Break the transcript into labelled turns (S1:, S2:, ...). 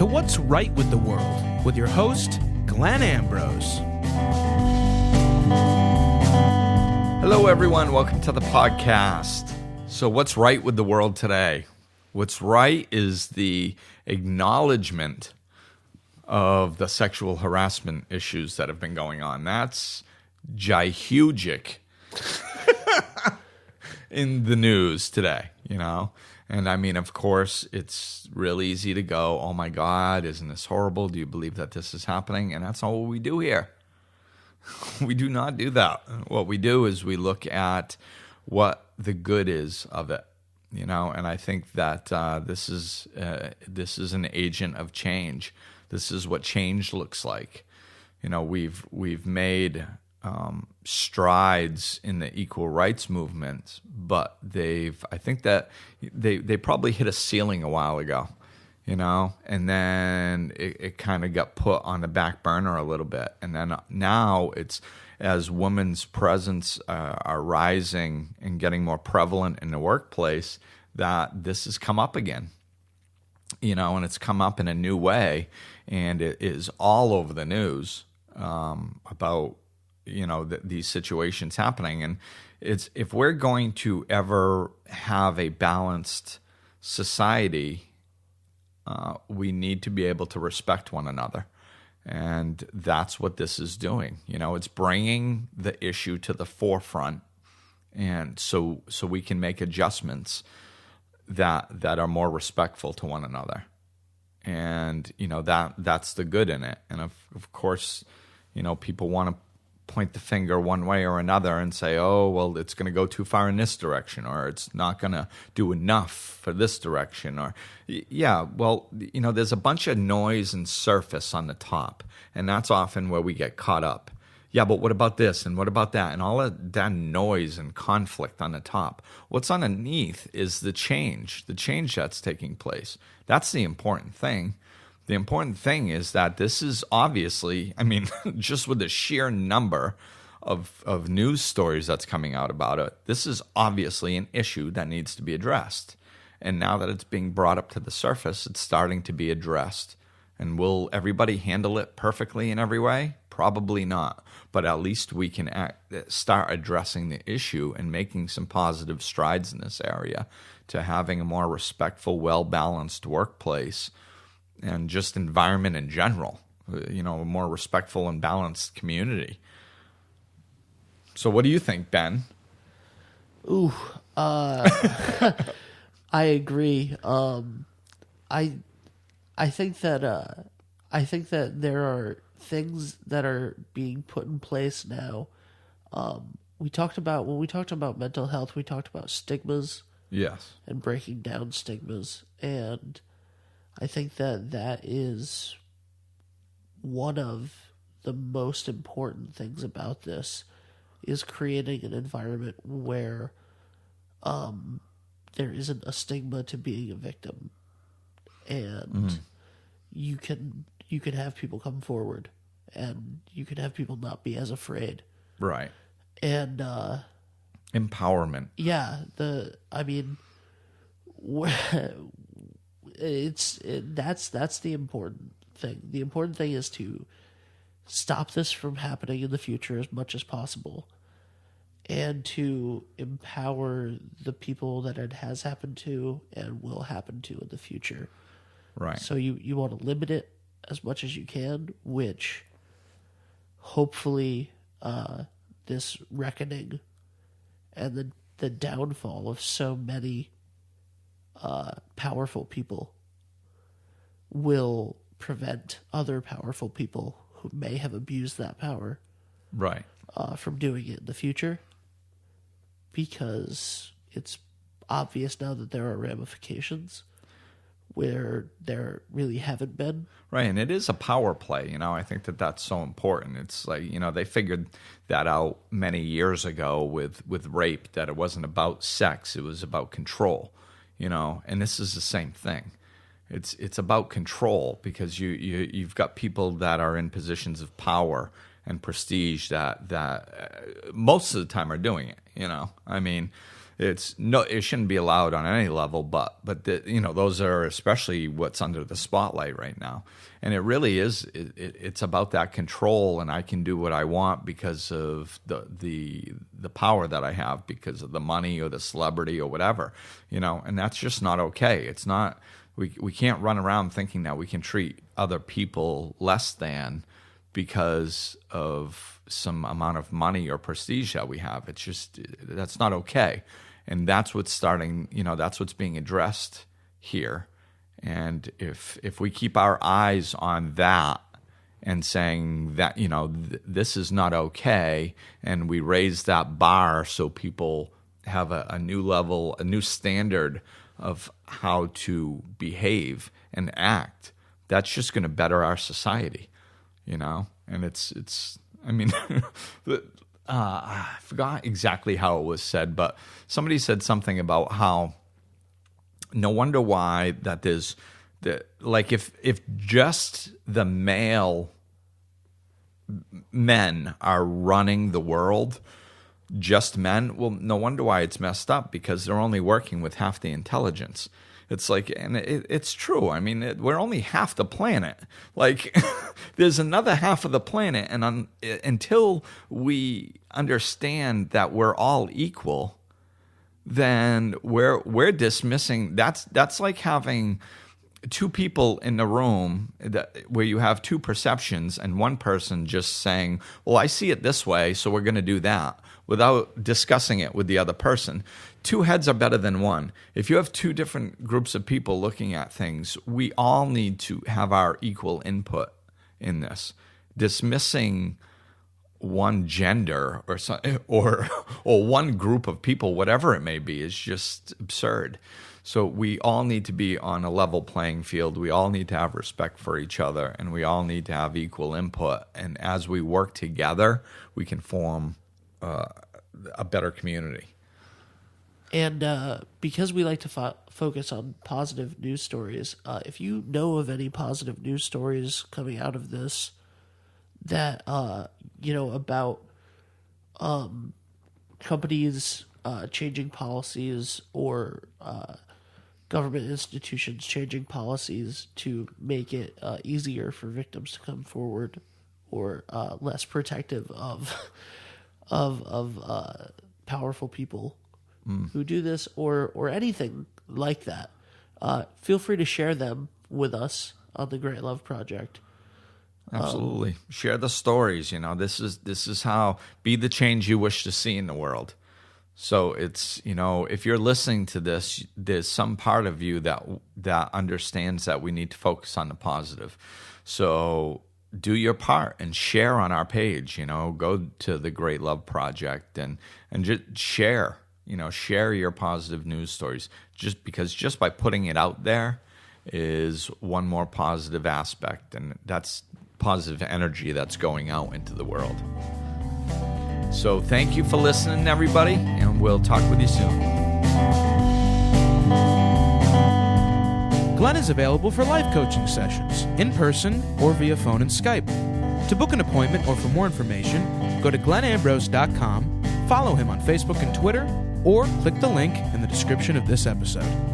S1: to What's Right with the World with your host, Glenn Ambrose.
S2: Hello, everyone. Welcome to the podcast. So what's right with the world today? What's right is the acknowledgement of the sexual harassment issues that have been going on. That's hugic in the news today, you know? And I mean, of course, it's real easy to go, oh my God, isn't this horrible? Do you believe that this is happening? And that's not what we do here. We do not do that. What we do is we look at what the good is of it, you know? And I think that this is an agent of change. This is what change looks like. You know, we've made strides in the equal rights movement, but I think that they probably hit a ceiling a while ago, you know, and then it kind of got put on the back burner a little bit. And then now it's, as women's presence are rising and getting more prevalent in the workplace, that this has come up again, you know, and it's come up in a new way, and it is all over the news about, you know, these situations happening. And it's, if we're going to ever have a balanced society, we need to be able to respect one another. And that's what this is doing. You know, it's bringing the issue to the forefront, and so we can make adjustments that are more respectful to one another. And, you know, that's the good in it. And of course, you know, people want to point the finger one way or another and say, oh, well, it's going to go too far in this direction, or it's not going to do enough for this direction. Or, yeah, well, you know, there's a bunch of noise and surface on the top, and that's often where we get caught up. Yeah, but what about this, and what about that, and all of that noise and conflict on the top. What's underneath is the change that's taking place. That's the important thing. The important thing is that this is obviously, I mean, just with the sheer number of news stories that's coming out about it, this is obviously an issue that needs to be addressed. And now that it's being brought up to the surface, it's starting to be addressed. And will everybody handle it perfectly in every way? Probably not. But at least we can start addressing the issue and making some positive strides in this area to having a more respectful, well-balanced workplace and just environment in general, you know, a more respectful and balanced community. So what do you think, Ben?
S3: Ooh, I agree. I think that there are things that are being put in place now. When we talked about mental health, we talked about stigmas.
S2: Yes.
S3: And breaking down stigmas, and I think that is one of the most important things about this, is creating an environment where there isn't a stigma to being a victim, and you can have people come forward, and you can have people not be as afraid.
S2: Right.
S3: And
S2: empowerment.
S3: Yeah, that's the important thing. The important thing is to stop this from happening in the future as much as possible, and to empower the people that it has happened to and will happen to in the future.
S2: Right.
S3: So you want to limit it as much as you can, which hopefully this reckoning and the downfall of so many powerful people will prevent other powerful people who may have abused that power,
S2: right,
S3: from doing it in the future, because it's obvious now that there are ramifications where there really haven't been.
S2: Right, and it is a power play, you know. I think that's so important. It's like, you know, they figured that out many years ago with rape, that it wasn't about sex, it was about control, you know, and this is the same thing. It's about control, because you've got people that are in positions of power and prestige that most of the time are doing it, you know. I mean, it shouldn't be allowed on any level, but those are especially what's under the spotlight right now. And it really is, it's about that control, and I can do what I want because of the power that I have, because of the money or the celebrity or whatever, and that's just not okay. It's not, we can't run around thinking that we can treat other people less than because of some amount of money or prestige that we have. It's just, that's not okay. And that's what's that's what's being addressed here. And if we keep our eyes on that and saying that, this is not okay, and we raise that bar so people have a new level, a new standard of how to behave and act, that's just going to better our society, And it's I mean, I forgot exactly how it was said, but somebody said something about how no wonder why that there's like if just the male men are running the world, just men, well, no wonder why it's messed up, because they're only working with half the intelligence. It's like, and it's true. I mean, we're only half the planet. Like, there's another half of the planet, and until we understand that we're all equal, then we're dismissing. That's like having two people in the room where you have two perceptions, and one person just saying, well, I see it this way, so we're going to do that, without discussing it with the other person. Two heads are better than one. If you have two different groups of people looking at things, we all need to have our equal input in this. Dismissing one gender or one group of people, whatever it may be, is just absurd. So we all need to be on a level playing field. We all need to have respect for each other, and we all need to have equal input. And as we work together, we can form a better community.
S3: And because we like to focus on positive news stories, if you know of any positive news stories coming out of this that, about companies changing policies or government institutions changing policies to make it easier for victims to come forward, or less protective of powerful people who do this, or anything like that, feel free to share them with us on the Great Love Project.
S2: Absolutely. Share the stories. This is how, be the change you wish to see in the world. So it's, if you're listening to this, there's some part of you that understands that we need to focus on the positive. So do your part and share on our page. Go to the Great Love Project and just share. Share your positive news stories. Just by putting it out there is one more positive aspect, and that's positive energy that's going out into the world. So thank you for listening, everybody, and we'll talk with you soon.
S1: Glenn is available for life coaching sessions, in person or via phone and Skype. To book an appointment or for more information, go to glennambrose.com, follow him on Facebook and Twitter, or click the link in the description of this episode.